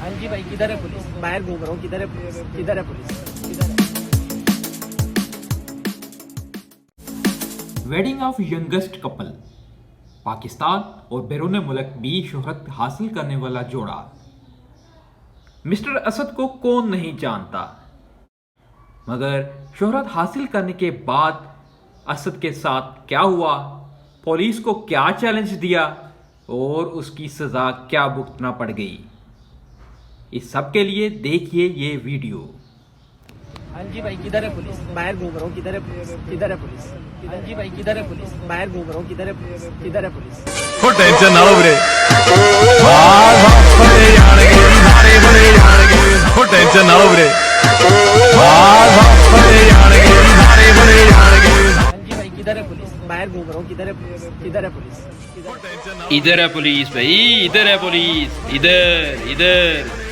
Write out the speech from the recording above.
हाँ जी भाई, किधर है पुलिस? बाहर घूम रहा हूँ, किधर है पुलिस? किधर है पुलिस? किधर है? Wedding of youngest couple. Pakistan और बैरून मुल्क भी शोहरत हासिल करने वाला जोड़ा। मिस्टर असद को कौन नहीं जानता, मगर शोहरत हासिल करने के बाद असद के साथ क्या हुआ, पुलिस को क्या चैलेंज दिया और उसकी सजा क्या भुगतना पड़ गई, इस सब के लिए देखिए ये वीडियो। हाँ जी भाई, किधर है पुलिस? बाहर घूम रहा हूँ, किधर है पुलिस? किधर है पुलिस? हाँ जी भाई, किधर है पुलिस? बाहर घूम रहा हूँ, किधर है पुलिस? किधर है पुलिस? हो टेंशन ना लो वीरे बाहर बड़े जाणगे सारे बड़े जाणगे हो टेंशन ना लो वीरे बाहर बड़े जाणगे सारे बड़े जाणगे हाँ जी भाई, किधर है पुलिस? बाहर घूम रहा हूँ, किधर है पुलिस? किधर है पुलिस? हो टेंशन ना इधर है पुलिस भाई, इधर है पुलिस, इधर इधर